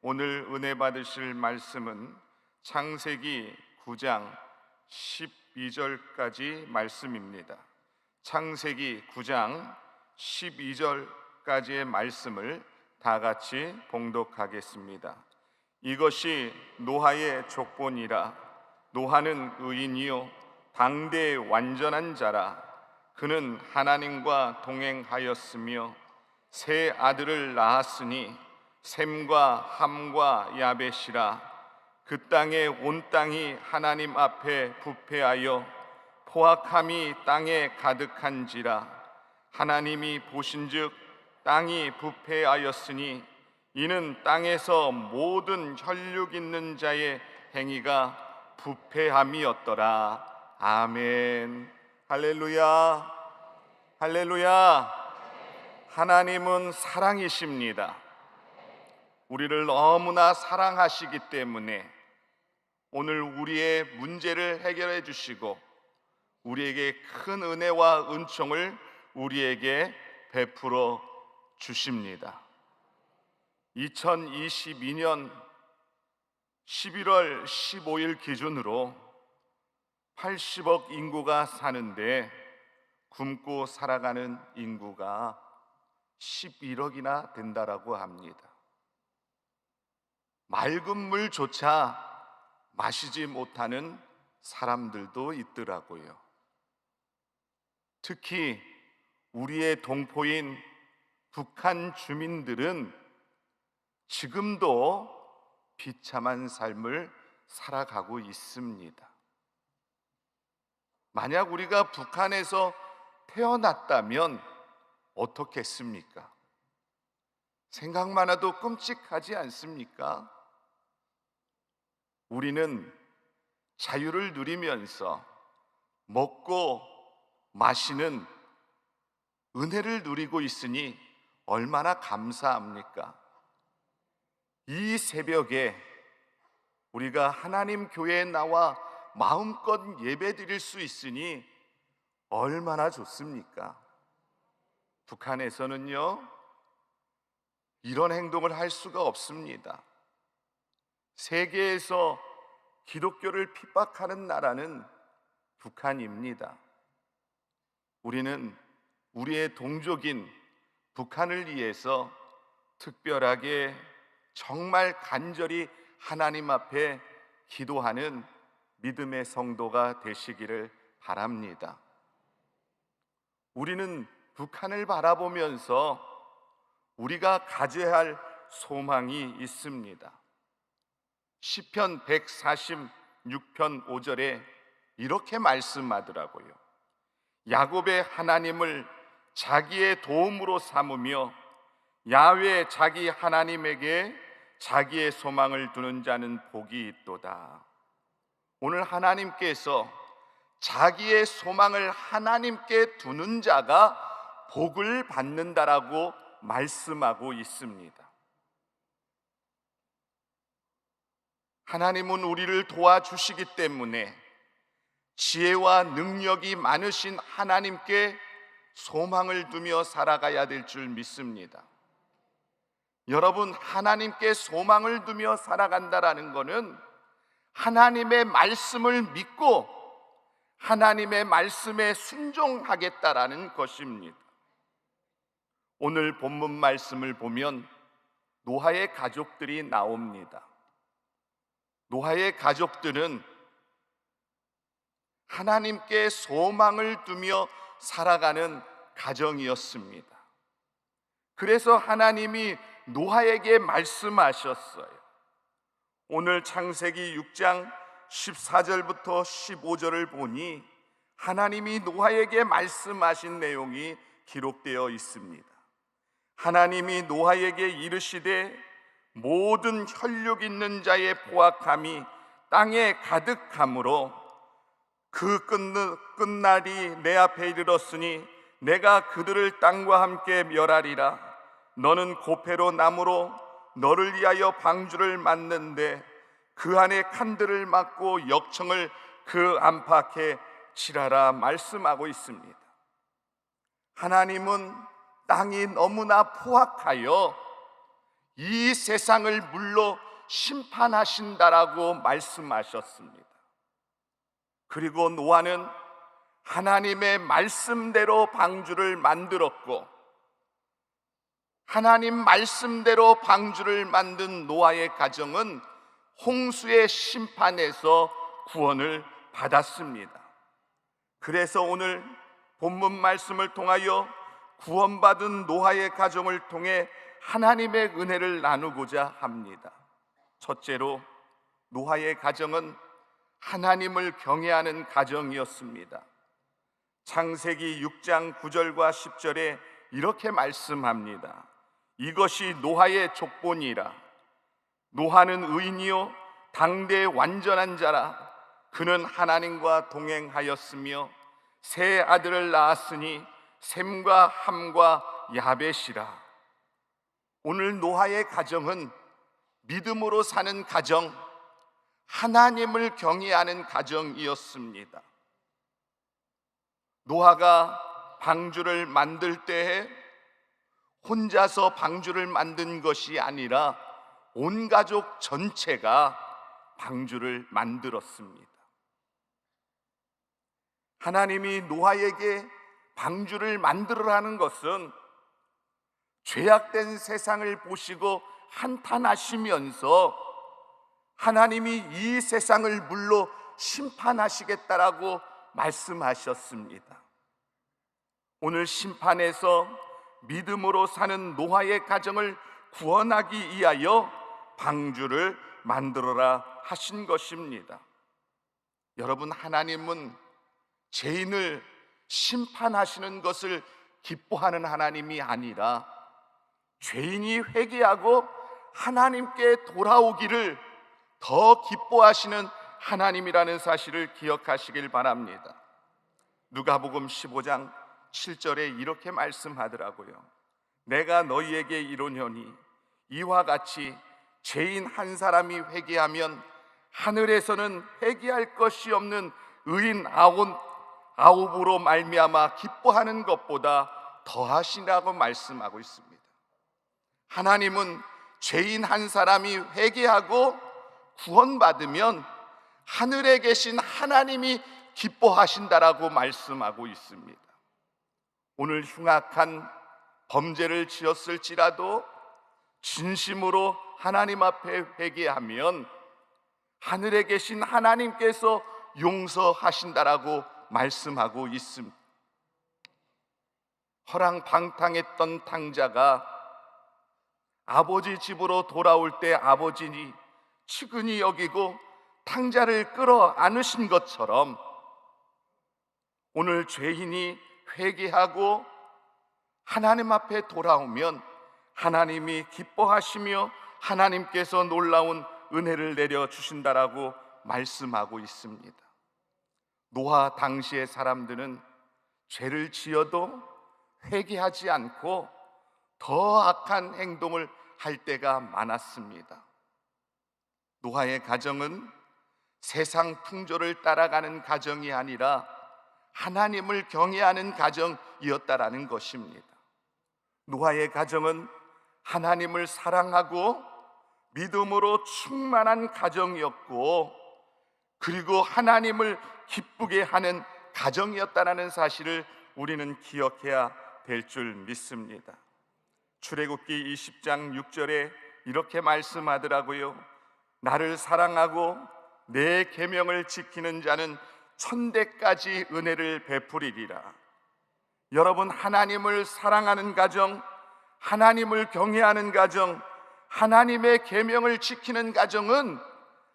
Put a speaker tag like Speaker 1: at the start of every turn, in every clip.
Speaker 1: 오늘 은혜 받으실 말씀은 창세기 9장 12절까지 말씀입니다. 창세기 9장 12절까지의 말씀을 다 같이 봉독하겠습니다. 이것이 노아의 족본이라. 노아는 의인이요 당대의 완전한 자라. 그는 하나님과 동행하였으며 세 아들을 낳았으니 셈과 함과 야벳이라. 그 땅에 온 땅이 하나님 앞에 부패하여 포악함이 땅에 가득한지라. 하나님이 보신즉 땅이 부패하였으니 이는 땅에서 모든 혈육 있는 자의 행위가 부패함이었더라. 아멘. 할렐루야. 할렐루야. 하나님은 사랑이십니다. 우리를 너무나 사랑하시기 때문에 오늘 우리의 문제를 해결해 주시고 우리에게 큰 은혜와 은총을 우리에게 베풀어 주십니다. 2022년 11월 15일 기준으로 80억 인구가 사는데 굶고 살아가는 인구가 11억이나 된다라고 합니다. 맑은 물조차 마시지 못하는 사람들도 있더라고요. 특히 우리의 동포인 북한 주민들은 지금도 비참한 삶을 살아가고 있습니다. 만약 우리가 북한에서 태어났다면 어떻겠습니까? 생각만 해도 끔찍하지 않습니까? 우리는 자유를 누리면서 먹고 마시는 은혜를 누리고 있으니 얼마나 감사합니까? 이 새벽에 우리가 하나님 교회에 나와 마음껏 예배 드릴 수 있으니 얼마나 좋습니까? 북한에서는요, 이런 행동을 할 수가 없습니다. 세계에서 기독교를 핍박하는 나라는 북한입니다. 우리는 우리의 동족인 북한을 위해서 특별하게 정말 간절히 하나님 앞에 기도하는 믿음의 성도가 되시기를 바랍니다. 우리는 북한을 바라보면서 우리가 가져야 할 소망이 있습니다. 시편 146편 5절에 이렇게 말씀하더라고요. 야곱의 하나님을 자기의 도움으로 삼으며 야훼 자기 하나님에게 자기의 소망을 두는 자는 복이 있도다. 오늘 하나님께서 자기의 소망을 하나님께 두는 자가 복을 받는다라고 말씀하고 있습니다. 하나님은 우리를 도와주시기 때문에 지혜와 능력이 많으신 하나님께 소망을 두며 살아가야 될 줄 믿습니다. 여러분, 하나님께 소망을 두며 살아간다라는 것은 하나님의 말씀을 믿고 하나님의 말씀에 순종하겠다라는 것입니다. 오늘 본문 말씀을 보면 노아의 가족들이 나옵니다. 노아의 가족들은 하나님께 소망을 두며 살아가는 가정이었습니다. 그래서 하나님이 노아에게 말씀하셨어요. 오늘 창세기 6장 14절부터 15절을 보니 하나님이 노아에게 말씀하신 내용이 기록되어 있습니다. 하나님이 노아에게 이르시되 모든 혈육 있는 자의 포악함이 땅에 가득하므로 그 끝날이 내 앞에 이르렀으니 내가 그들을 땅과 함께 멸하리라. 너는 고페로 나무로 너를 위하여 방주를 만는데 그 안에 칸들을 막고 역청을 그 안팎에 칠하라 말씀하고 있습니다. 하나님은 땅이 너무나 포악하여 이 세상을 물로 심판하신다라고 말씀하셨습니다. 그리고 노아는 하나님의 말씀대로 방주를 만들었고, 하나님 말씀대로 방주를 만든 노아의 가정은 홍수의 심판에서 구원을 받았습니다. 그래서 오늘 본문 말씀을 통하여 구원받은 노아의 가정을 통해 하나님의 은혜를 나누고자 합니다. 첫째로, 노아의 가정은 하나님을 경외하는 가정이었습니다. 창세기 6장 9절과 10절에 이렇게 말씀합니다. 이것이 노아의 족본이라. 노아는 의인이요 당대 완전한 자라. 그는 하나님과 동행하였으며 세 아들을 낳았으니 셈과 함과 야벳이라. 오늘 노아의 가정은 믿음으로 사는 가정, 하나님을 경외하는 가정이었습니다. 노아가 방주를 만들 때에 혼자서 방주를 만든 것이 아니라 온 가족 전체가 방주를 만들었습니다. 하나님이 노아에게 방주를 만들으라는 것은 죄악된 세상을 보시고 한탄하시면서 하나님이 이 세상을 물로 심판하시겠다라고 말씀하셨습니다. 오늘 심판에서 믿음으로 사는 노아의 가정을 구원하기 위하여 방주를 만들어라 하신 것입니다. 여러분, 하나님은 죄인을 심판하시는 것을 기뻐하는 하나님이 아니라 죄인이 회개하고 하나님께 돌아오기를 더 기뻐하시는 하나님이라는 사실을 기억하시길 바랍니다. 누가복음 15장 7절에 이렇게 말씀하더라고요. 내가 너희에게 이르노니 이와 같이 죄인 한 사람이 회개하면 하늘에서는 회개할 것이 없는 의인 아홉으로 말미암아 기뻐하는 것보다 더하시라고 말씀하고 있습니다. 하나님은 죄인 한 사람이 회개하고 구원받으면 하늘에 계신 하나님이 기뻐하신다라고 말씀하고 있습니다. 오늘 흉악한 범죄를 지었을지라도 진심으로 하나님 앞에 회개하면 하늘에 계신 하나님께서 용서하신다라고 말씀하고 있습니다. 허랑방탕했던 탕자가 아버지 집으로 돌아올 때 아버지니 측은히 여기고 탕자를 끌어안으신 것처럼 오늘 죄인이 회개하고 하나님 앞에 돌아오면 하나님이 기뻐하시며 하나님께서 놀라운 은혜를 내려주신다라고 말씀하고 있습니다. 노아 당시의 사람들은 죄를 지어도 회개하지 않고 더 악한 행동을 할 때가 많았습니다. 노아의 가정은 세상 풍조를 따라가는 가정이 아니라 하나님을 경외하는 가정이었다라는 것입니다. 노아의 가정은 하나님을 사랑하고 믿음으로 충만한 가정이었고, 그리고 하나님을 기쁘게 하는 가정이었다는 사실을 우리는 기억해야 될 줄 믿습니다. 출애굽기 20장 6절에 이렇게 말씀하더라고요. 나를 사랑하고 내 계명을 지키는 자는 천대까지 은혜를 베푸리리라. 여러분, 하나님을 사랑하는 가정, 하나님을 경외하는 가정, 하나님의 계명을 지키는 가정은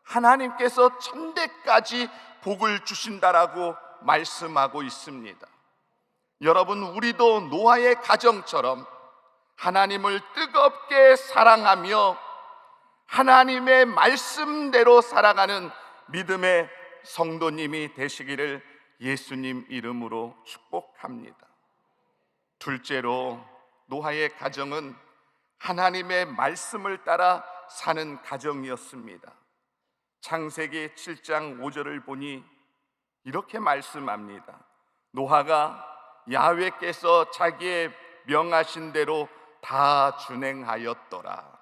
Speaker 1: 하나님께서 천대까지 복을 주신다라고 말씀하고 있습니다. 여러분, 우리도 노아의 가정처럼 하나님을 뜨겁게 사랑하며 하나님의 말씀대로 살아가는 믿음의 성도님이 되시기를 예수님 이름으로 축복합니다. 둘째로, 노아의 가정은 하나님의 말씀을 따라 사는 가정이었습니다. 창세기 7장 5절을 보니 이렇게 말씀합니다. 노아가 야훼께서 자기의 명하신 대로 다 준행하였더라.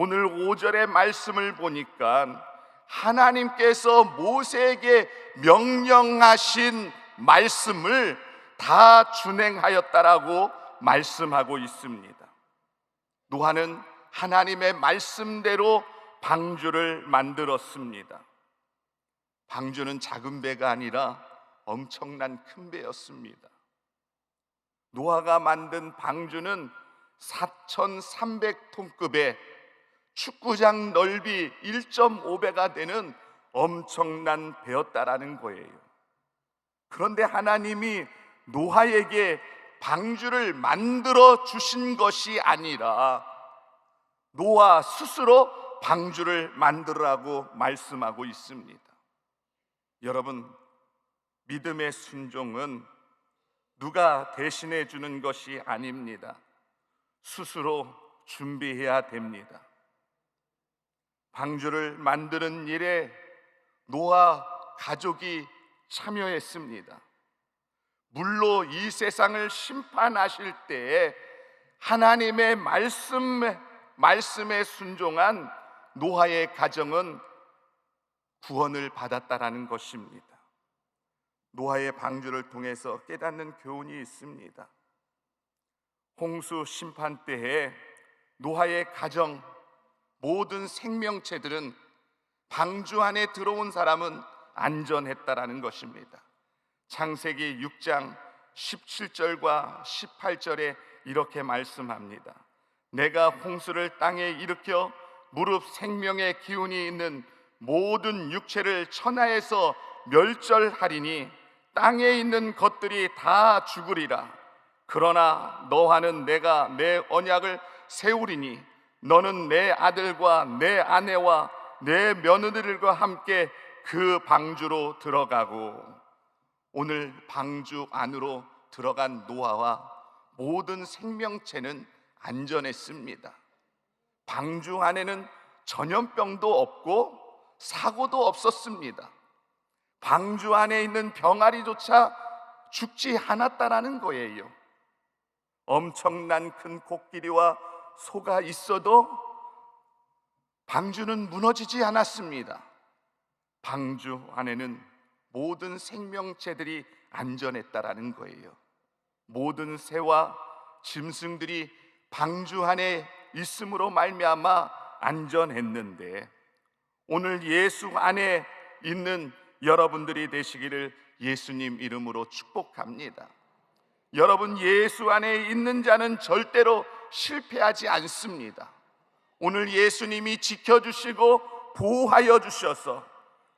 Speaker 1: 오늘 5절의 말씀을 보니까 하나님께서 모세에게 명령하신 말씀을 다 준행하였다라고 말씀하고 있습니다. 노아는 하나님의 말씀대로 방주를 만들었습니다. 방주는 작은 배가 아니라 엄청난 큰 배였습니다. 노아가 만든 방주는 4,300톤급의 축구장 넓이 1.5배가 되는 엄청난 배였다라는 거예요. 그런데 하나님이 노아에게 방주를 만들어 주신 것이 아니라 노아 스스로 방주를 만들으라고 말씀하고 있습니다. 여러분, 믿음의 순종은 누가 대신해 주는 것이 아닙니다. 스스로 준비해야 됩니다. 방주를 만드는 일에 노아 가족이 참여했습니다. 물로 이 세상을 심판하실 때에 하나님의 말씀에 순종한 노아의 가정은 구원을 받았다라는 것입니다. 노아의 방주를 통해서 깨닫는 교훈이 있습니다. 홍수 심판 때에 노아의 가정 모든 생명체들은 방주 안에 들어온 사람은 안전했다라는 것입니다. 창세기 6장 17절과 18절에 이렇게 말씀합니다. 내가 홍수를 땅에 일으켜 무릇 생명의 기운이 있는 모든 육체를 천하에서 멸절하리니 땅에 있는 것들이 다 죽으리라. 그러나 너와는 내가 내 언약을 세우리니 너는 내 아들과 내 아내와 내 며느리들과 함께 그 방주로 들어가고. 오늘 방주 안으로 들어간 노아와 모든 생명체는 안전했습니다. 방주 안에는 전염병도 없고 사고도 없었습니다. 방주 안에 있는 병아리조차 죽지 않았다라는 거예요. 엄청난 큰 코끼리와 소가 있어도 방주는 무너지지 않았습니다. 방주 안에는 모든 생명체들이 안전했다라는 거예요. 모든 새와 짐승들이 방주 안에 있음으로 말미암아 안전했는데, 오늘 예수 안에 있는 여러분들이 되시기를 예수님 이름으로 축복합니다. 여러분, 예수 안에 있는 자는 절대로 실패하지 않습니다. 오늘 예수님이 지켜주시고 보호하여 주셔서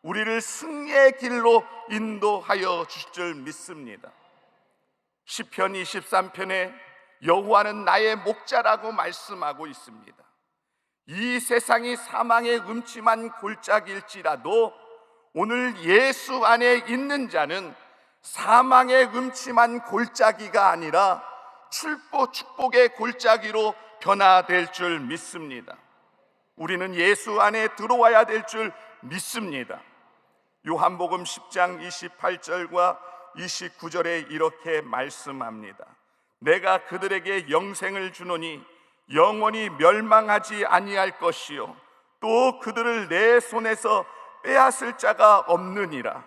Speaker 1: 우리를 승리의 길로 인도하여 주실 줄 믿습니다. 시편 23편에 여호와는 나의 목자라고 말씀하고 있습니다. 이 세상이 사망의 음침한 골짜기일지라도 오늘 예수 안에 있는 자는 사망의 음침한 골짜기가 아니라 축복의 골짜기로 변화될 줄 믿습니다. 우리는 예수 안에 들어와야 될 줄 믿습니다. 요한복음 10장 28절과 29절에 이렇게 말씀합니다. 내가 그들에게 영생을 주노니 영원히 멸망하지 아니할 것이요 또 그들을 내 손에서 빼앗을 자가 없느니라.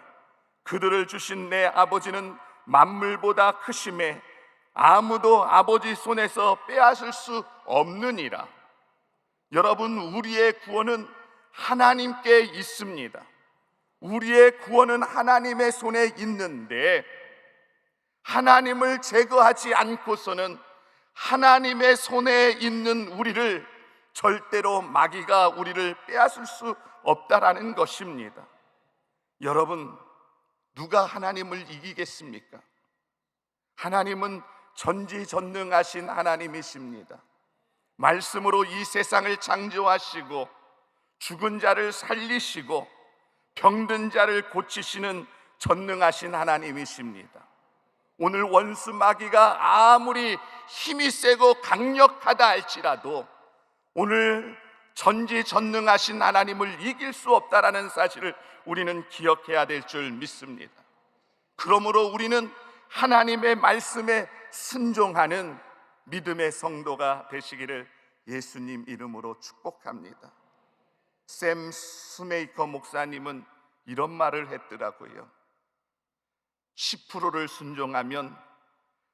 Speaker 1: 그들을 주신 내 아버지는 만물보다 크심에 아무도 아버지 손에서 빼앗을 수 없느니라. 여러분, 우리의 구원은 하나님께 있습니다. 우리의 구원은 하나님의 손에 있는데 하나님을 제거하지 않고서는 하나님의 손에 있는 우리를 절대로 마귀가 우리를 빼앗을 수 없다라는 것입니다. 여러분, 누가 하나님을 이기겠습니까? 하나님은 전지전능하신 하나님이십니다. 말씀으로 이 세상을 창조하시고 죽은 자를 살리시고 병든 자를 고치시는 전능하신 하나님이십니다. 오늘 원수 마귀가 아무리 힘이 세고 강력하다 할지라도 오늘 전지전능하신 하나님을 이길 수 없다라는 사실을 우리는 기억해야 될 줄 믿습니다. 그러므로 우리는 하나님의 말씀에 순종하는 믿음의 성도가 되시기를 예수님 이름으로 축복합니다. 샘 스메이커 목사님은 이런 말을 했더라고요. 10%를 순종하면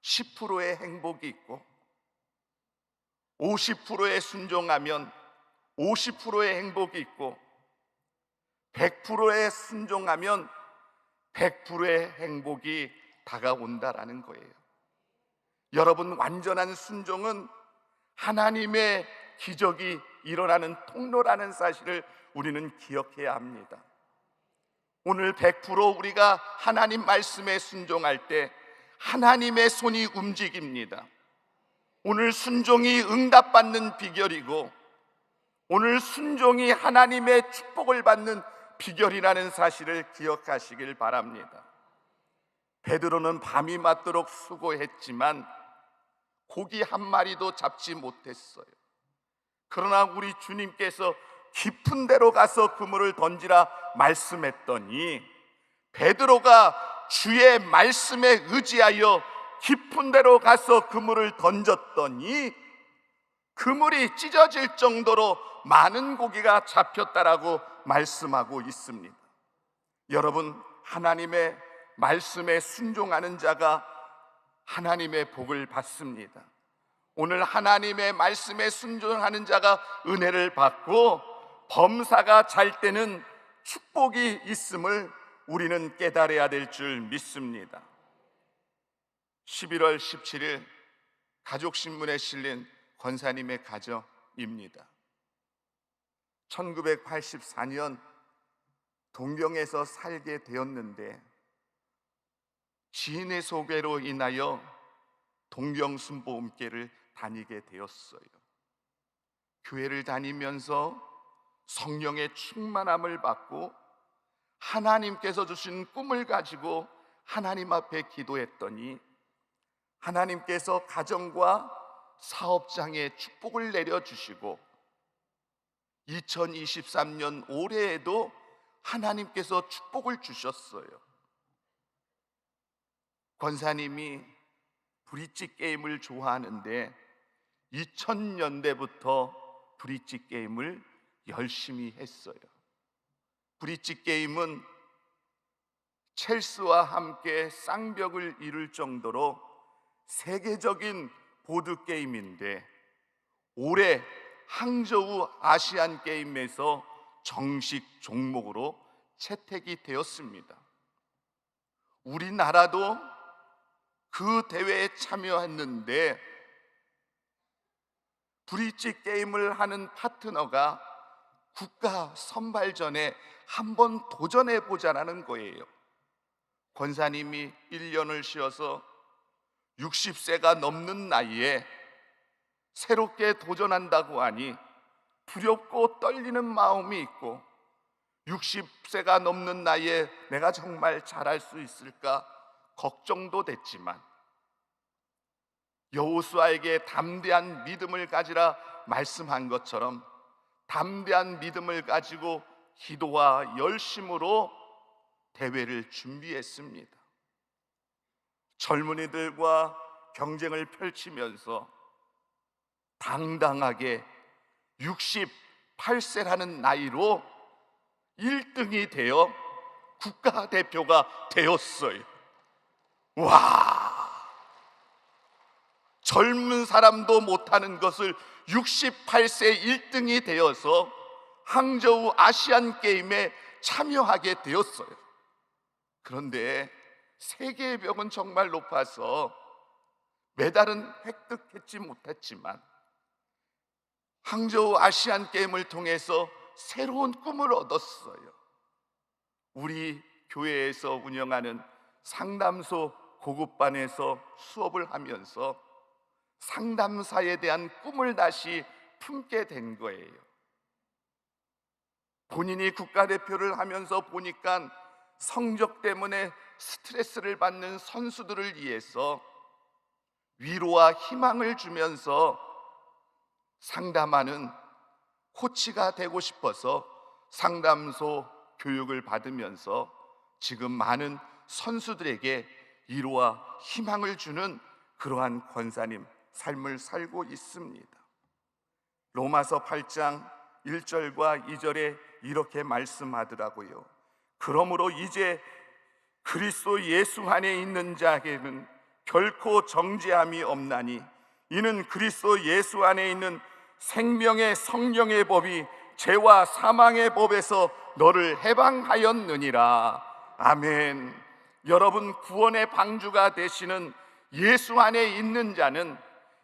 Speaker 1: 10%의 행복이 있고 50%에 순종하면 50%의 행복이 있고 100%에 순종하면 100%의 행복이 다가온다라는 거예요. 여러분, 완전한 순종은 하나님의 기적이 일어나는 통로라는 사실을 우리는 기억해야 합니다. 오늘 100% 우리가 하나님 말씀에 순종할 때 하나님의 손이 움직입니다. 오늘 순종이 응답받는 비결이고 오늘 순종이 하나님의 축복을 받는 비결이라는 사실을 기억하시길 바랍니다. 베드로는 밤이 맞도록 수고했지만 고기 한 마리도 잡지 못했어요. 그러나 우리 주님께서 깊은 데로 가서 그물을 던지라 말씀했더니 베드로가 주의 말씀에 의지하여 깊은 데로 가서 그물을 던졌더니 그물이 찢어질 정도로 많은 고기가 잡혔다라고 말씀하고 있습니다. 여러분, 하나님의 말씀에 순종하는 자가 하나님의 복을 받습니다. 오늘 하나님의 말씀에 순종하는 자가 은혜를 받고 범사가 잘 때는 축복이 있음을 우리는 깨달아야 될 줄 믿습니다. 11월 17일 가족신문에 실린 권사님의 가정입니다. 1984년 동경에서 살게 되었는데 지인의 소개로 인하여 동경순복음교회를 다니게 되었어요. 교회를 다니면서 성령의 충만함을 받고 하나님께서 주신 꿈을 가지고 하나님 앞에 기도했더니 하나님께서 가정과 사업장에 축복을 내려주시고 2023년 올해에도 하나님께서 축복을 주셨어요. 권사님이 브릿지 게임을 좋아하는데 2000년대부터 브릿지 게임을 열심히 했어요. 브릿지 게임은 첼시와 함께 쌍벽을 이룰 정도로 세계적인 보드게임인데 올해 항저우 아시안 게임에서 정식 종목으로 채택이 되었습니다. 우리나라도 그 대회에 참여했는데 브릿지 게임을 하는 파트너가 국가 선발전에 한번 도전해 보자라는 거예요. 권사님이 1년을 쉬어서 60세가 넘는 나이에 새롭게 도전한다고 하니 두렵고 떨리는 마음이 있고 60세가 넘는 나이에 내가 정말 잘할 수 있을까 걱정도 됐지만 여호수아에게 담대한 믿음을 가지라 말씀한 것처럼 담대한 믿음을 가지고 기도와 열심으로 대회를 준비했습니다. 젊은이들과 경쟁을 펼치면서 당당하게 68세라는 나이로 1등이 되어 국가대표가 되었어요. 와! 젊은 사람도 못하는 것을 68세 1등이 되어서 항저우 아시안 게임에 참여하게 되었어요. 그런데 세계의 벽은 정말 높아서 메달은 획득하지 못했지만 항저우 아시안 게임을 통해서 새로운 꿈을 얻었어요. 우리 교회에서 운영하는 상담소 고급반에서 수업을 하면서 상담사에 대한 꿈을 다시 품게 된 거예요. 본인이 국가대표를 하면서 보니까 성적 때문에 스트레스를 받는 선수들을 위해서 위로와 희망을 주면서 상담하는 코치가 되고 싶어서 상담소 교육을 받으면서 지금 많은 선수들에게 위로와 희망을 주는 그러한 권사님 삶을 살고 있습니다. 로마서 8장 1절과 2절에 이렇게 말씀하더라고요. 그러므로 이제 그리스도 예수 안에 있는 자에게는 결코 정죄함이 없나니 이는 그리스도 예수 안에 있는 생명의 성령의 법이 죄와 사망의 법에서 너를 해방하였느니라. 아멘. 여러분, 구원의 방주가 되시는 예수 안에 있는 자는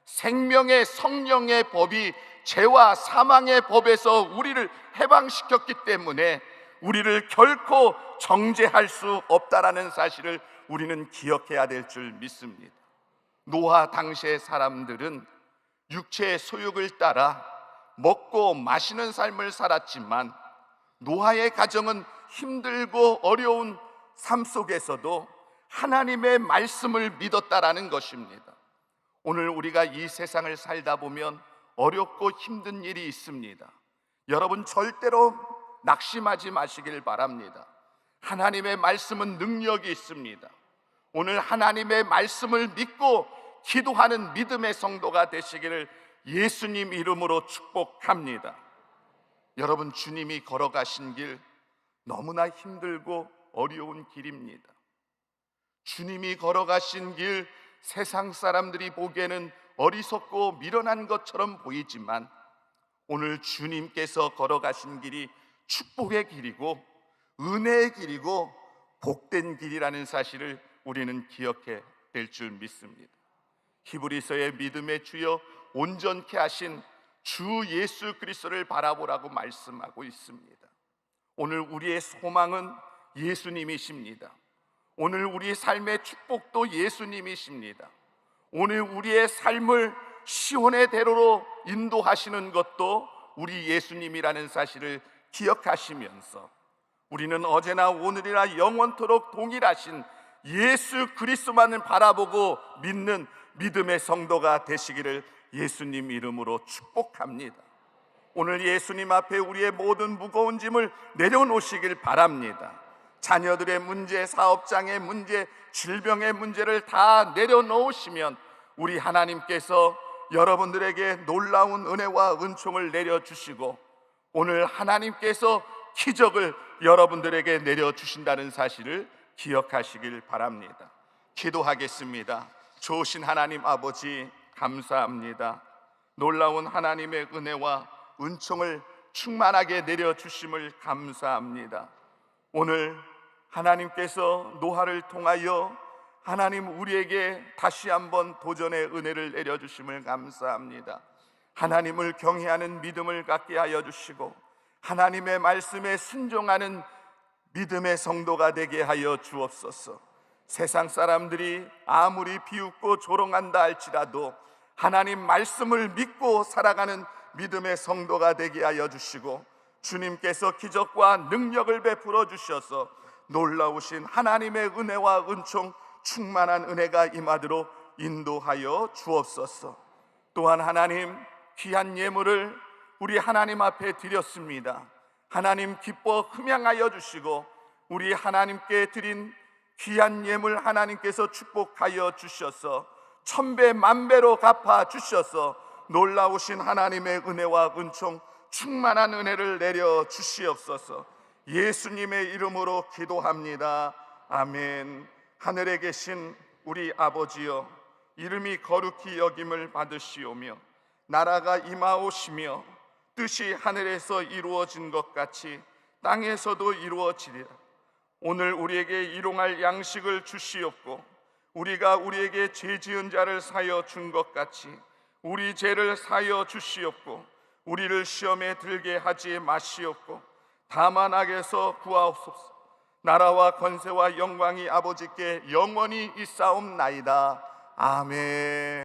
Speaker 1: 생명의 성령의 법이 죄와 사망의 법에서 우리를 해방시켰기 때문에 우리를 결코 정죄할 수 없다라는 사실을 우리는 기억해야 될 줄 믿습니다. 노아 당시의 사람들은 육체의 소욕을 따라 먹고 마시는 삶을 살았지만 노아의 가정은 힘들고 어려운 삶 속에서도 하나님의 말씀을 믿었다라는 것입니다. 오늘 우리가 이 세상을 살다 보면 어렵고 힘든 일이 있습니다. 여러분, 절대로 낙심하지 마시길 바랍니다. 하나님의 말씀은 능력이 있습니다. 오늘 하나님의 말씀을 믿고 기도하는 믿음의 성도가 되시기를 예수님 이름으로 축복합니다. 여러분, 주님이 걸어가신 길 너무나 힘들고 어려운 길입니다. 주님이 걸어가신 길 세상 사람들이 보기에는 어리석고 미련한 것처럼 보이지만 오늘 주님께서 걸어가신 길이 축복의 길이고 은혜의 길이고 복된 길이라는 사실을 우리는 기억해야 될 줄 믿습니다. 히브리서의 믿음의 주여 온전케 하신 주 예수 그리스도를 바라보라고 말씀하고 있습니다. 오늘 우리의 소망은 예수님이십니다. 오늘 우리 삶의 축복도 예수님이십니다. 오늘 우리의 삶을 시온의 대로로 인도하시는 것도 우리 예수님이라는 사실을 기억하시면서 우리는 어제나 오늘이나 영원토록 동일하신 예수 그리스도만을 바라보고 믿는 믿음의 성도가 되시기를 예수님 이름으로 축복합니다. 오늘 예수님 앞에 우리의 모든 무거운 짐을 내려놓으시길 바랍니다. 자녀들의 문제, 사업장의 문제, 질병의 문제를 다 내려놓으시면 우리 하나님께서 여러분들에게 놀라운 은혜와 은총을 내려주시고 오늘 하나님께서 기적을 여러분들에게 내려주신다는 사실을 기억하시길 바랍니다. 기도하겠습니다. 좋으신 하나님 아버지, 감사합니다. 놀라운 하나님의 은혜와 은총을 충만하게 내려주심을 감사합니다. 오늘 하나님께서 노아를 통하여 하나님 우리에게 다시 한번 도전의 은혜를 내려주심을 감사합니다. 하나님을 경외하는 믿음을 갖게 하여 주시고 하나님의 말씀에 순종하는 믿음의 성도가 되게 하여 주옵소서. 세상 사람들이 아무리 비웃고 조롱한다 할지라도 하나님 말씀을 믿고 살아가는 믿음의 성도가 되게 하여 주시고 주님께서 기적과 능력을 베풀어 주셔서 놀라우신 하나님의 은혜와 은총 충만한 은혜가 임하도록 인도하여 주옵소서. 또한 하나님, 귀한 예물을 우리 하나님 앞에 드렸습니다. 하나님 기뻐 흠양하여 주시고 우리 하나님께 드린 귀한 예물 하나님께서 축복하여 주셔서 천배 만배로 갚아 주셔서 놀라우신 하나님의 은혜와 은총 충만한 은혜를 내려 주시옵소서. 예수님의 이름으로 기도합니다. 아멘. 하늘에 계신 우리 아버지여, 이름이 거룩히 여김을 받으시오며 나라가 임하오시며 뜻이 하늘에서 이루어진 것 같이 땅에서도 이루어지리라. 오늘 우리에게 일용할 양식을 주시옵고 우리가 우리에게 죄 지은 자를 사여 준 것 같이 우리 죄를 사여 주시옵고 우리를 시험에 들게 하지 마시옵고 다만 악에서 구하옵소서. 나라와 권세와 영광이 아버지께 영원히 있사옵나이다. 아멘.